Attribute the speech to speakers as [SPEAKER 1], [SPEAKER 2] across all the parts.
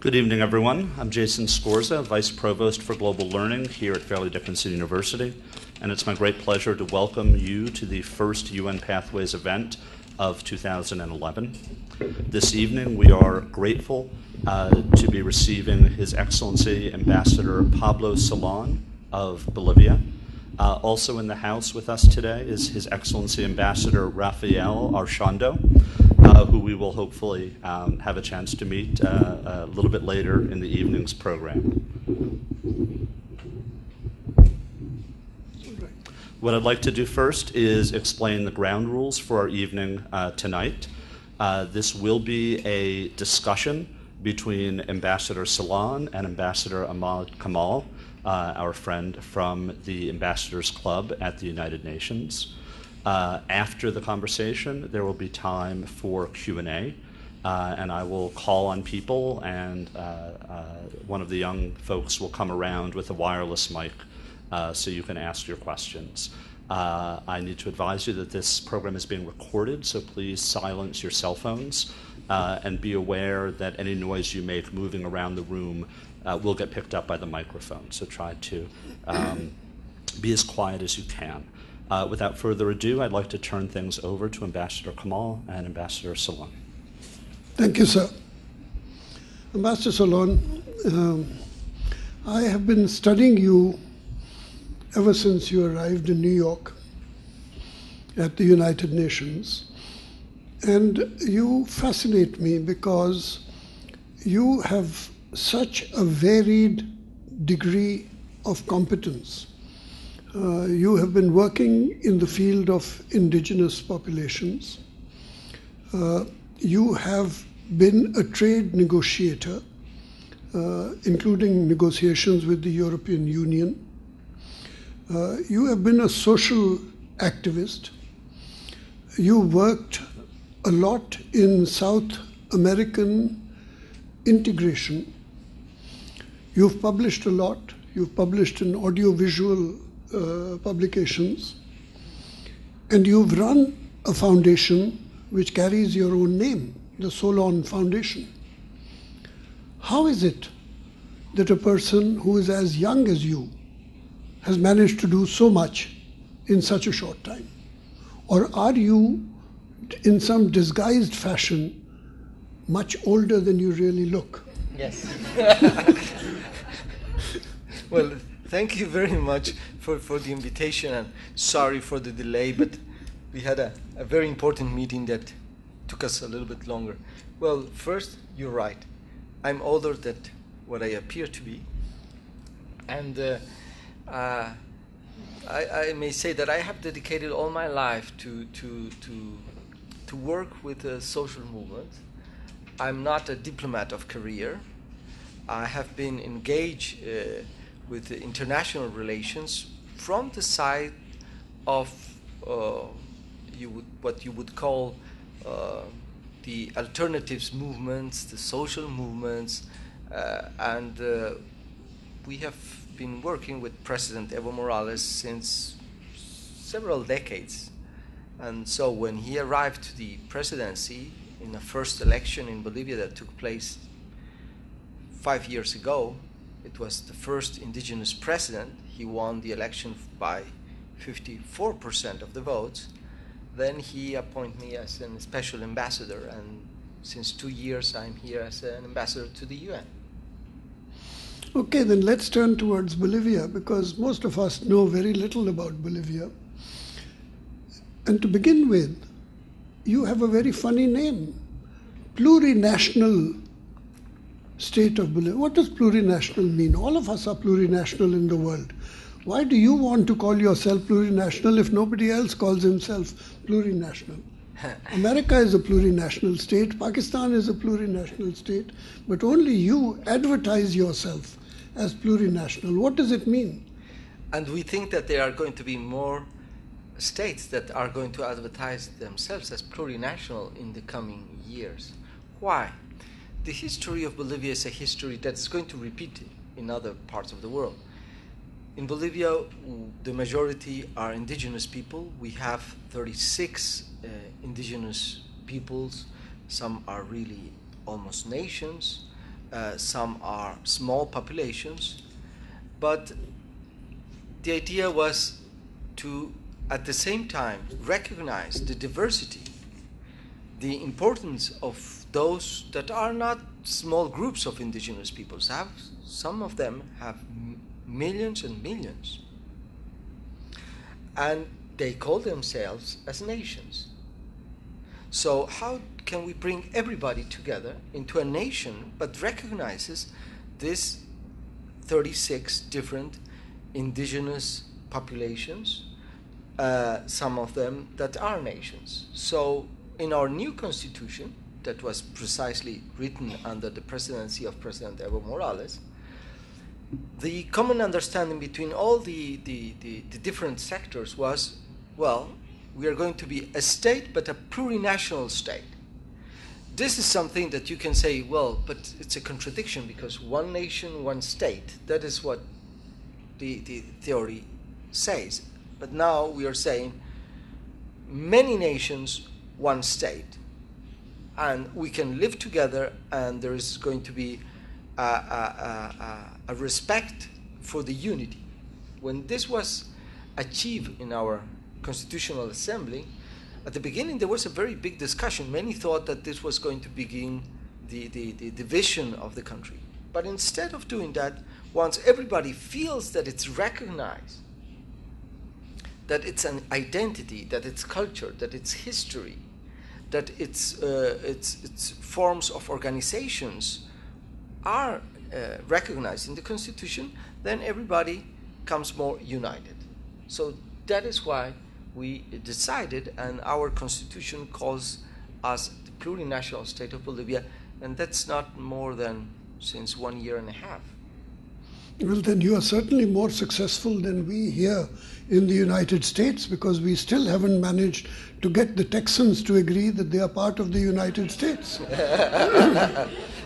[SPEAKER 1] Good evening, everyone. I'm Jason Scorza, Vice Provost for Global Learning here at Fairleigh Dickinson University, and it's my great pleasure to welcome you to the first UN Pathways event of 2011. This evening, we are grateful to be receiving His Excellency Ambassador Pablo Solôn of Bolivia. Also in the house with us today is His Excellency Ambassador Rafael Archando, who we will hopefully have a chance to meet a little bit later in the evening's program. What I'd like to do first is explain the ground rules for our evening tonight. This will be a discussion between Ambassador Solôn and Ambassador Ahmad Kamal, our friend from the Ambassadors Club at the United Nations. After the conversation, there will be time for Q&A, and I will call on people, and one of the young folks will come around with a wireless mic so you can ask your questions. I need to advise you that this program is being recorded, so please silence your cell phones and be aware that any noise you make moving around the room will get picked up by the microphone, so try to be as quiet as you can. Without further ado, I'd like to turn things over to Ambassador Kamal and Ambassador Solôn.
[SPEAKER 2] Thank you, sir. Ambassador Solôn, I have been studying you ever since you arrived in New York at the United Nations. And you fascinate me because you have such a varied degree of competence. You have been working in the field of indigenous populations. You have been a trade negotiator, including negotiations with the European Union. You have been a social activist. You worked a lot in South American integration. You've published a lot. You've published in audiovisual publications, and you've run a foundation which carries your own name, the Solôn Foundation. How is it that a person who is as young as you has managed to do so much in such a short time? Or are you, in some disguised fashion, much older than you really look?
[SPEAKER 3] Yes. Well, thank you very much for the invitation, and sorry for the delay, but we had a very important meeting that took us a little bit longer. Well, first, you're right. I'm older than what I appear to be, and I may say that I have dedicated all my life to work with the social movement. I'm not a diplomat of career. I have been engaged with the international relations from the side of what you would call the alternatives movements, the social movements, and we have been working with President Evo Morales since several decades. And so when he arrived to the presidency in the first election in Bolivia that took place 5 years ago, it was the first indigenous president. He won the election by 54% of the votes. Then he appointed me as a special ambassador, and since 2 years I'm here as an ambassador to the UN.
[SPEAKER 2] Okay, then let's turn towards Bolivia, because most of us know very little about Bolivia. And to begin with, you have a very funny name, Plurinational State of Bolivia. What does plurinational mean? All of us are plurinational in the world. Why do you want to call yourself plurinational if nobody else calls himself plurinational? America is a plurinational state, Pakistan is a plurinational state, but only you advertise yourself as plurinational. What does it mean?
[SPEAKER 3] And we think that there are going to be more states that are going to advertise themselves as plurinational in the coming years. Why? The history of Bolivia is a history that's going to repeat in other parts of the world. In Bolivia, the majority are indigenous people. We have 36 indigenous peoples. Some are really almost nations. some are small populations, but the idea was to, at the same time, recognize the diversity, the importance of those that are not small groups of indigenous peoples. Some of them have millions and millions, and they call themselves as nations. So how can we bring everybody together into a nation but recognizes these 36 different indigenous populations, some of them that are nations? So in our new constitution, that was precisely written under the presidency of President Evo Morales, the common understanding between all the different sectors was, well, we are going to be a state, but a plurinational state. This is something that you can say, well, but it's a contradiction because one nation, one state. That is what the theory says. But now we are saying many nations, one state. And we can live together, and there is going to be a respect for the unity. When this was achieved in our Constitutional Assembly, at the beginning there was a very big discussion. Many thought that this was going to begin the division of the country. But instead of doing that, once everybody feels that it's recognized, that it's an identity, that it's culture, that it's history, that its forms of organizations are recognized in the Constitution, then everybody comes more united. So that is why we decided, and our Constitution calls us the plurinational state of Bolivia, and that's not more than since 1 year and a half.
[SPEAKER 2] Well, then you are certainly more successful than we here in the United States, because we still haven't managed to get the Texans to agree that they are part of the United States.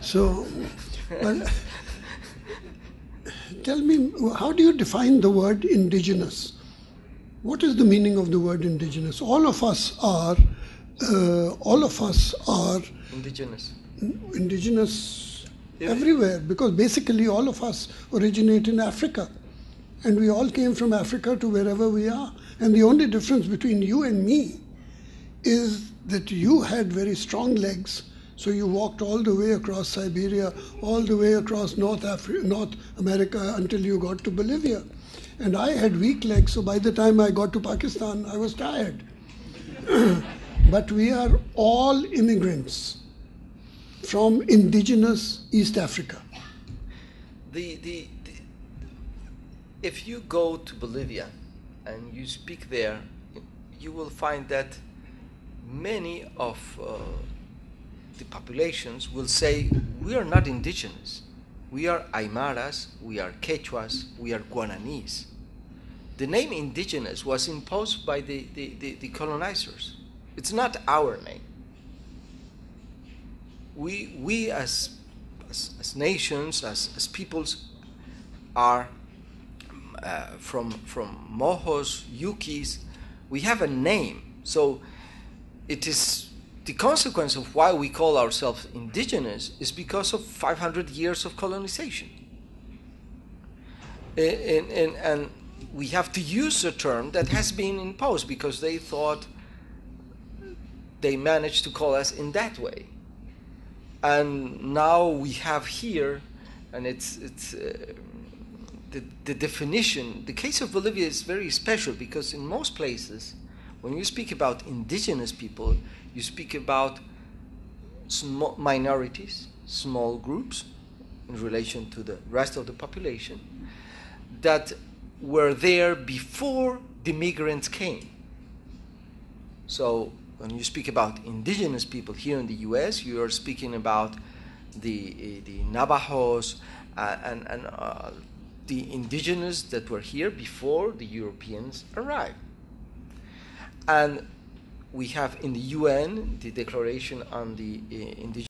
[SPEAKER 2] So, well, tell me, how do you define the word indigenous? What is the meaning of the word indigenous? All of us are
[SPEAKER 3] Indigenous.
[SPEAKER 2] Indigenous everywhere, because basically all of us originate in Africa, and we all came from Africa to wherever we are. And the only difference between you and me is that you had very strong legs, so you walked all the way across Siberia, all the way across North America until you got to Bolivia. And I had weak legs, so by the time I got to Pakistan, I was tired. But we are all immigrants from indigenous East Africa.
[SPEAKER 3] If you go to Bolivia and you speak there, you will find that many of the populations will say, we are not indigenous. We are Aymaras, we are Quechuas, we are Guaranis. The name indigenous was imposed by the colonizers. It's not our name. We as nations, as peoples, are from Mojos, Yuquis. We have a name. So it is the consequence of why we call ourselves indigenous is because of 500 years of colonization. And we have to use a term that has been imposed because they thought they managed to call us in that way. And now we have here, and it's the definition. The case of Bolivia is very special because in most places, when you speak about indigenous people, you speak about small minorities, small groups in relation to the rest of the population that were there before the migrants came. So when you speak about indigenous people here in the US, you are speaking about the Navajos and the indigenous that were here before the Europeans arrived. And we have in the UN the Declaration on the Indigenous